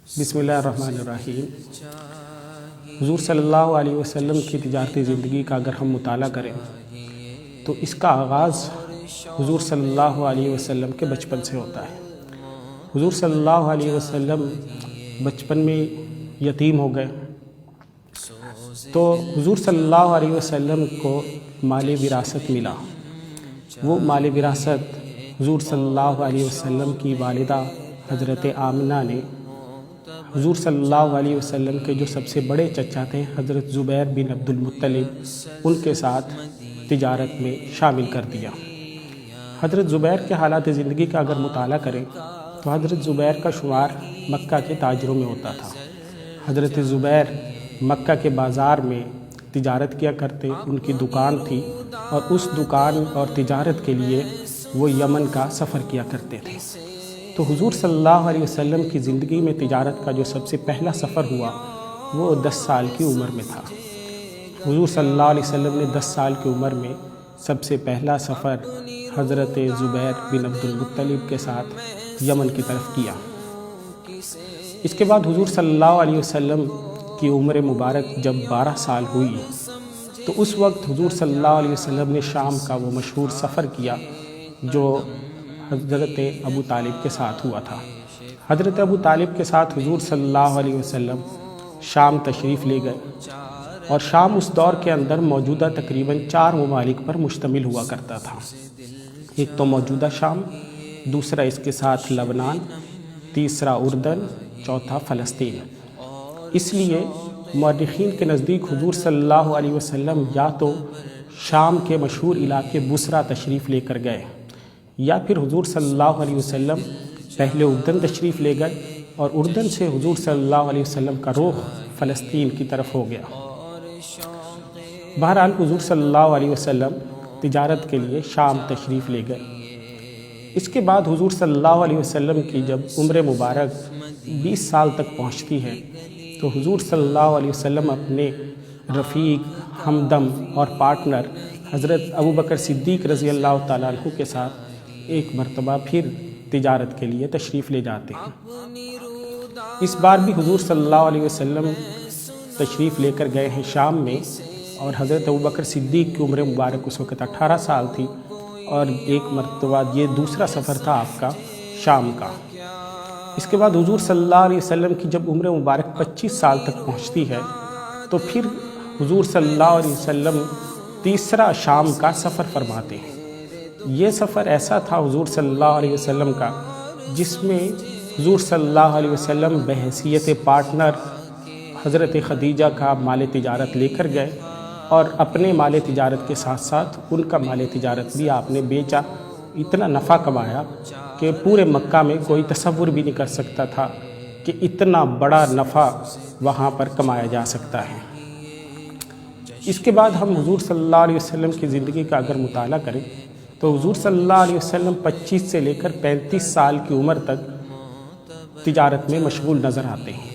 بسم اللہ الرحمن الرحیم۔ حضور صلی اللہ علیہ وسلم کی تجارتی زندگی کا اگر ہم مطالعہ کریں تو اس کا آغاز حضور صلی اللہ علیہ وسلم کے بچپن سے ہوتا ہے۔ حضور صلی اللہ علیہ وسلم بچپن میں یتیم ہو گئے تو حضور صلی اللہ علیہ وسلم کو مال وراثت ملا۔ وہ مال وراثت حضور صلی اللہ علیہ وسلم کی والدہ حضرت آمنہ نے حضور صلی اللہ علیہ وسلم کے جو سب سے بڑے چچا تھے حضرت زبیر بن عبد المطلب ان کے ساتھ تجارت میں شامل کر دیا۔ حضرت زبیر کے حالات زندگی کا اگر مطالعہ کریں تو حضرت زبیر کا شمار مکہ کے تاجروں میں ہوتا تھا۔ حضرت زبیر مکہ کے بازار میں تجارت کیا کرتے، ان کی دکان تھی اور اس دکان اور تجارت کے لیے وہ یمن کا سفر کیا کرتے تھے۔ تو حضور صلی اللہ علیہ وسلم کی زندگی میں تجارت کا جو سب سے پہلا سفر ہوا وہ 10 سال کی عمر میں تھا۔ حضور صلی اللہ علیہ وسلم نے 10 سال کی عمر میں سب سے پہلا سفر حضرت زبیر بن عبد المطلب کے ساتھ یمن کی طرف کیا۔ اس کے بعد حضور صلی اللہ علیہ وسلم کی عمر مبارک جب 12 سال ہوئی تو اس وقت حضور صلی اللہ علیہ وسلم نے شام کا وہ مشہور سفر کیا جو حضرت ابو طالب کے ساتھ ہوا تھا۔ حضرت ابو طالب کے ساتھ حضور صلی اللہ علیہ وسلم شام تشریف لے گئے اور شام اس دور کے اندر موجودہ تقریباً 4 ممالک پر مشتمل ہوا کرتا تھا۔ ایک تو موجودہ شام، دوسرا اس کے ساتھ لبنان، تیسرا اردن، چوتھا فلسطین۔ اس لیے مورخین کے نزدیک حضور صلی اللہ علیہ وسلم یا تو شام کے مشہور علاقے بصرہ تشریف لے کر گئے یا پھر حضور صلی اللہ علیہ وسلم پہلے اردن تشریف لے گئے اور اردن سے حضور صلی اللہ علیہ وسلم کا رخ فلسطین کی طرف ہو گیا۔ بہرحال حضور صلی اللہ علیہ وسلم تجارت کے لیے شام تشریف لے گئے۔ اس کے بعد حضور صلی اللہ علیہ وسلم کی جب عمر مبارک 20 سال تک پہنچتی ہے تو حضور صلی اللہ علیہ وسلم اپنے رفیق، ہمدم اور پارٹنر حضرت ابوبکر صدیق رضی اللہ تعالیٰ عنہ کے ساتھ ایک مرتبہ پھر تجارت کے لیے تشریف لے جاتے ہیں۔ اس بار بھی حضور صلی اللہ علیہ وسلم تشریف لے کر گئے ہیں شام میں اور حضرت ابوبکر صدیق کی عمر مبارک اس وقت 18 سال تھی اور ایک مرتبہ یہ دوسرا سفر تھا آپ کا شام کا۔ اس کے بعد حضور صلی اللہ علیہ وسلم کی جب عمر مبارک 25 سال تک پہنچتی ہے تو پھر حضور صلی اللہ علیہ وسلم تیسرا شام کا سفر فرماتے ہیں۔ یہ سفر ایسا تھا حضور صلی اللہ علیہ وسلم کا جس میں حضور صلی اللہ علیہ وسلم بحیثیت پارٹنر حضرت خدیجہ کا مال تجارت لے کر گئے اور اپنے مال تجارت کے ساتھ ساتھ ان کا مال تجارت بھی آپ نے بیچا۔ اتنا نفع کمایا کہ پورے مکہ میں کوئی تصور بھی نہیں کر سکتا تھا کہ اتنا بڑا نفع وہاں پر کمایا جا سکتا ہے۔ اس کے بعد ہم حضور صلی اللہ علیہ وسلم کی زندگی کا اگر مطالعہ کریں تو حضور صلی اللہ علیہ وسلم 25 سے لے کر 35 سال کی عمر تک تجارت میں مشغول نظر آتے ہیں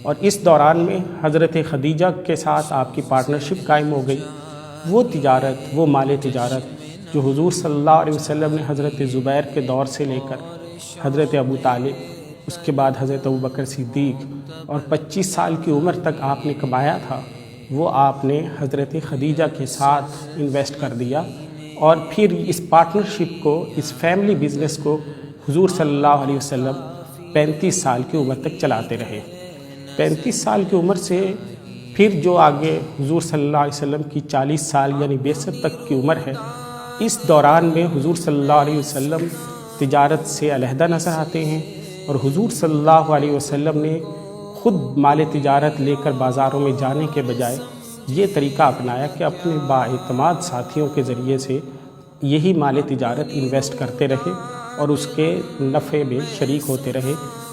اور اس دوران میں حضرت خدیجہ کے ساتھ آپ کی پارٹنرشپ قائم ہو گئی۔ وہ تجارت، وہ مال تجارت جو حضور صلی اللہ علیہ وسلم نے حضرت زبیر کے دور سے لے کر حضرت ابو طالب، اس کے بعد حضرت ابوبکر صدیق اور 25 سال کی عمر تک آپ نے کمایا تھا، وہ آپ نے حضرت خدیجہ کے ساتھ انویسٹ کر دیا اور پھر اس پارٹنرشپ کو، اس فیملی بزنس کو حضور صلی اللہ علیہ وسلم 35 سال کی عمر تک چلاتے رہے۔ 35 سال کی عمر سے پھر جو آگے حضور صلی اللہ علیہ وسلم کی 40 سال یعنی 62 تک کی عمر ہے، اس دوران میں حضور صلی اللہ علیہ وسلم تجارت سے علیحدہ نظر آتے ہیں اور حضور صلی اللہ علیہ وسلم نے خود مال تجارت لے کر بازاروں میں جانے کے بجائے یہ طریقہ اپنایا کہ اپنے بااعتماد ساتھیوں کے ذریعے سے یہی مال تجارت انویسٹ کرتے رہے اور اس کے نفع میں شریک ہوتے رہے،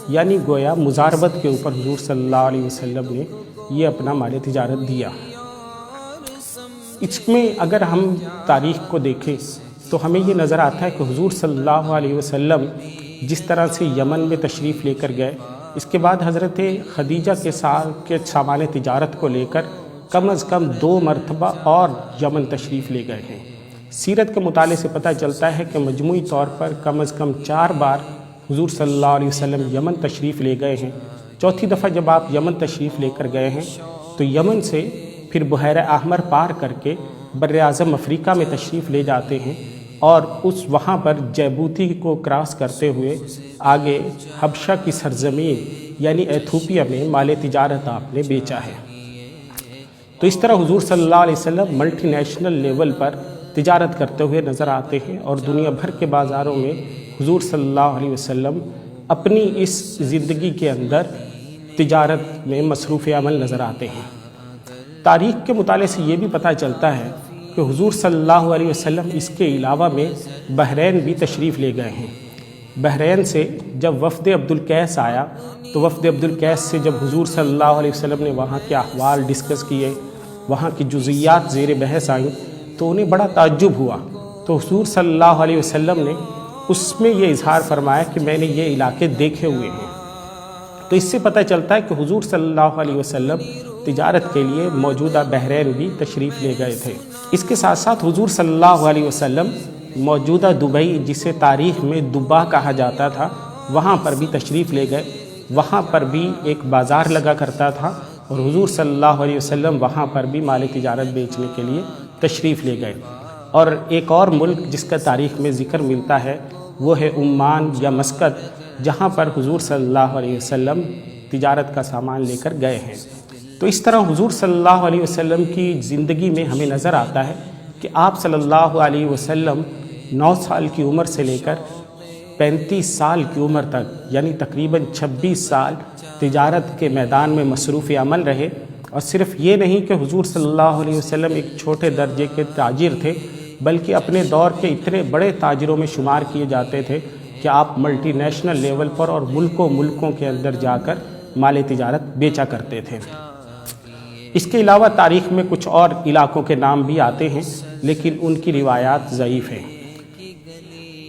یعنی گویا مزاربت کے اوپر حضور صلی اللہ علیہ وسلم نے یہ اپنا مال تجارت دیا۔ اس میں اگر ہم تاریخ کو دیکھیں تو ہمیں یہ نظر آتا ہے کہ حضور صلی اللہ علیہ وسلم جس طرح سے یمن میں تشریف لے کر گئے، اس کے بعد حضرت خدیجہ کے سامان تجارت کو لے کر کم از کم 2 مرتبہ اور یمن تشریف لے گئے ہیں۔ سیرت کے مطالعے سے پتہ چلتا ہے کہ مجموعی طور پر کم از کم 4 بار حضور صلی اللہ علیہ وسلم یمن تشریف لے گئے ہیں چوتھی دفعہ جب آپ یمن تشریف لے کر گئے ہیں تو یمن سے پھر بحیرہ احمر پار کر کے بر اعظم افریقہ میں تشریف لے جاتے ہیں اور وہاں پر جیبوتی کو کراس کرتے ہوئے آگے حبشہ کی سرزمین یعنی ایتھوپیا میں مال تجارت آپ نے بیچا ہے۔ تو اس طرح حضور صلی اللہ علیہ وسلم ملٹی نیشنل لیول پر تجارت کرتے ہوئے نظر آتے ہیں اور دنیا بھر کے بازاروں میں حضور صلی اللہ علیہ وسلم اپنی اس زندگی کے اندر تجارت میں مصروف عمل نظر آتے ہیں۔ تاریخ کے مطالعے سے یہ بھی پتہ چلتا ہے کہ حضور صلی اللہ علیہ وسلم اس کے علاوہ میں بحرین بھی تشریف لے گئے ہیں۔ بحرین سے جب وفد عبدالقیس آیا تو وفد عبدالقیس سے جب حضور صلی اللہ علیہ وسلم نے وہاں کے احوال ڈسکس کیے، وہاں کی جزئیات زیر بحث آئیں تو انہیں بڑا تعجب ہوا۔ تو حضور صلی اللہ علیہ وسلم نے اس میں یہ اظہار فرمایا کہ میں نے یہ علاقے دیکھے ہوئے ہیں۔ تو اس سے پتہ چلتا ہے کہ حضور صلی اللہ علیہ وسلم تجارت کے لیے موجودہ بحرین بھی تشریف لے گئے تھے۔ اس کے ساتھ ساتھ حضور صلی اللہ علیہ وسلم موجودہ دبئی، جسے تاریخ میں دبا کہا جاتا تھا، وہاں پر بھی تشریف لے گئے۔ وہاں پر بھی ایک بازار لگا کرتا تھا اور حضور صلی اللہ علیہ وسلم وہاں پر بھی مال تجارت بیچنے کے لیے تشریف لے گئے۔ اور ایک اور ملک جس کا تاریخ میں ذکر ملتا ہے وہ ہے عمان یا مسقط، جہاں پر حضور صلی اللہ علیہ وسلم تجارت کا سامان لے کر گئے ہیں۔ تو اس طرح حضور صلی اللہ علیہ وسلم کی زندگی میں ہمیں نظر آتا ہے کہ آپ صلی اللہ علیہ وسلم 9 سال کی عمر سے لے کر 35 سال کی عمر تک یعنی تقریباً 26 سال تجارت کے میدان میں مصروف عمل رہے۔ اور صرف یہ نہیں کہ حضور صلی اللہ علیہ وسلم ایک چھوٹے درجے کے تاجر تھے، بلکہ اپنے دور کے اتنے بڑے تاجروں میں شمار کیے جاتے تھے کہ آپ ملٹی نیشنل لیول پر اور ملکوں کے اندر جا کر مال تجارت بیچا کرتے تھے۔ اس کے علاوہ تاریخ میں کچھ اور علاقوں کے نام بھی آتے ہیں لیکن ان کی روایات ضعیف ہیں۔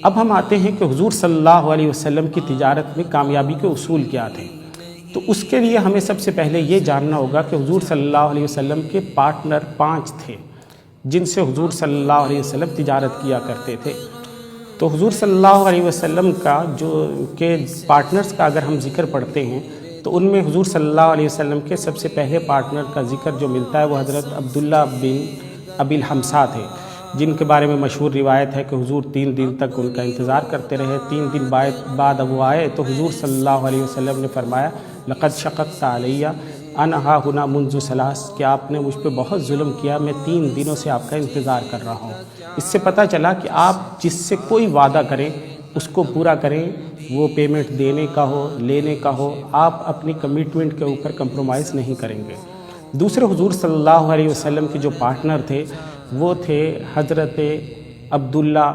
اب ہم آتے ہیں کہ حضور صلی اللہ علیہ وسلم کی تجارت میں کامیابی کے اصول کیا تھے۔ تو اس کے لیے ہمیں سب سے پہلے یہ جاننا ہوگا کہ حضور صلی اللہ علیہ وسلم کے پارٹنر 5 تھے جن سے حضور صلی اللہ علیہ وسلم تجارت کیا کرتے تھے۔ تو حضور صلی اللہ علیہ وسلم کا کے پارٹنرز کا اگر ہم ذکر پڑھتے ہیں تو ان میں حضور صلی اللہ علیہ وسلم کے سب سے پہلے پارٹنر کا ذکر جو ملتا ہے وہ حضرت عبداللہ بن ابی الحمصہ تھے، جن کے بارے میں مشہور روایت ہے کہ حضور 3 دن تک ان کا انتظار کرتے رہے۔ 3 دن بعد اب وہ آئے تو حضور صلی اللہ علیہ وسلم نے فرمایا لقد شققت علیہ انا ہا ہنا منذ ثلاث، کہ آپ نے مجھ پہ بہت ظلم کیا، میں 3 دنوں سے آپ کا انتظار کر رہا ہوں۔ اس سے پتہ چلا کہ آپ جس سے کوئی وعدہ کریں اس کو پورا کریں، وہ پیمنٹ دینے کا ہو لینے کا ہو، آپ اپنی کمٹمنٹ کے اوپر کمپرومائز نہیں کریں گے۔ دوسرے حضور صلی اللہ علیہ وسلم کے جو پارٹنر تھے وہ تھے حضرت عبداللہ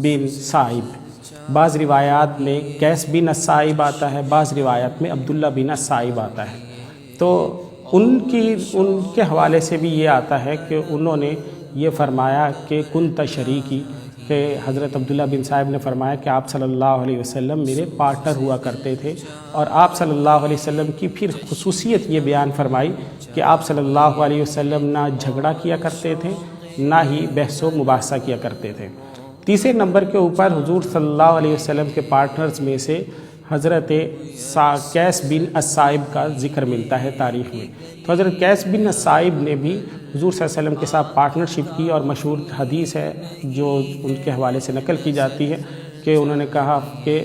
بن سائب۔ بعض روایات میں قیس بن السائب آتا ہے، بعض روایات میں عبداللہ بن السائب آتا ہے۔ تو ان کے حوالے سے بھی یہ آتا ہے کہ انہوں نے یہ فرمایا کہ کنت شریکی، کہ حضرت عبداللہ بن صاحب نے فرمایا کہ آپ صلی اللہ علیہ وسلم میرے پارٹنر ہوا کرتے تھے۔ اور آپ صلی اللہ علیہ وسلم کی پھر خصوصیت یہ بیان فرمائی کہ آپ صلی اللہ علیہ وسلم نہ جھگڑا کیا کرتے تھے نہ ہی بحث و مباحثہ کیا کرتے تھے۔ تیسرے نمبر کے اوپر حضور صلی اللہ علیہ وسلم کے پارٹنرز میں سے حضرت قیس بن السائب کا ذکر ملتا ہے تاریخ میں۔ تو حضرت قیس بن السائب نے بھی حضور صلی اللہ علیہ وسلم کے ساتھ پارٹنرشپ کی، اور مشہور حدیث ہے جو ان کے حوالے سے نقل کی جاتی ہے کہ انہوں نے کہا کہ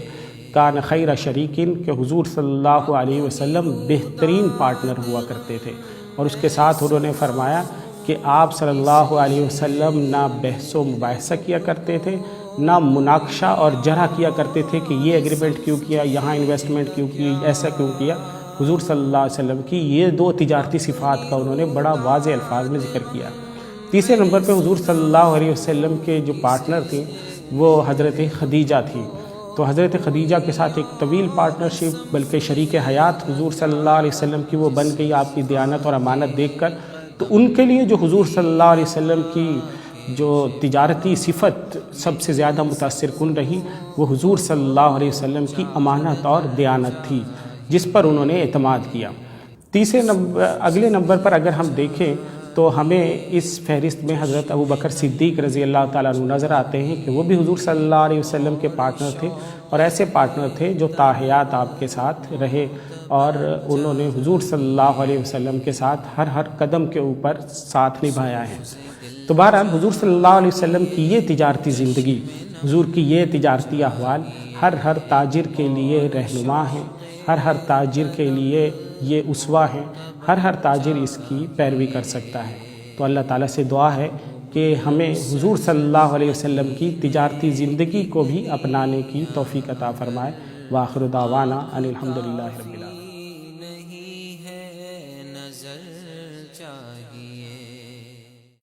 کان خیر شریکن، کہ حضور صلی اللہ علیہ وسلم بہترین پارٹنر ہوا کرتے تھے۔ اور اس کے ساتھ انہوں نے فرمایا کہ آپ صلی اللہ علیہ وسلم نہ بحث و مباحثہ کیا کرتے تھے نہ مناقشہ اور جرح کیا کرتے تھے کہ یہ ایگریمنٹ کیوں کیا، یہاں انویسٹمنٹ کیوں کی، ایسا کیوں کیا۔ حضور صلی اللہ علیہ وسلم کی یہ 2 تجارتی صفات کا انہوں نے بڑا واضح الفاظ میں ذکر کیا۔ تیسرے نمبر پہ حضور صلی اللہ علیہ وسلم کے جو پارٹنر تھیں وہ حضرت خدیجہ تھی۔ تو حضرت خدیجہ کے ساتھ ایک طویل پارٹنرشپ، بلکہ شریک حیات حضور صلی اللہ علیہ وسلم کی وہ بن گئی آپ کی دیانت اور امانت دیکھ کر۔ تو ان کے لیے جو حضور صلی اللہ علیہ وسلم کی جو تجارتی صفت سب سے زیادہ متاثر کن رہی وہ حضور صلی اللہ علیہ وسلم کی امانت اور دیانت تھی، جس پر انہوں نے اعتماد کیا۔ اگلے نمبر پر اگر ہم دیکھیں تو ہمیں اس فہرست میں حضرت ابوبکر صدیق رضی اللہ تعالیٰ عنہ نظر آتے ہیں کہ وہ بھی حضور صلی اللہ علیہ وسلم کے پارٹنر تھے، اور ایسے پارٹنر تھے جو تا حیات آپ کے ساتھ رہے، اور انہوں نے حضور صلی اللہ علیہ وسلم کے ساتھ ہر قدم کے اوپر ساتھ نبھایا ہے۔ تو بہرحال حضور صلی اللہ علیہ وسلم کی یہ تجارتی زندگی، حضور کی یہ تجارتی احوال ہر تاجر کے لیے رہنما ہیں، ہر تاجر کے لیے یہ اسوہ ہے، ہر تاجر اس کی پیروی کر سکتا ہے۔ تو اللہ تعالیٰ سے دعا ہے کہ ہمیں حضور صلی اللہ علیہ وسلم کی تجارتی زندگی کو بھی اپنانے کی توفیق عطا فرمائے۔ وآخر دعوانا ان الحمدللہ رب العالمین۔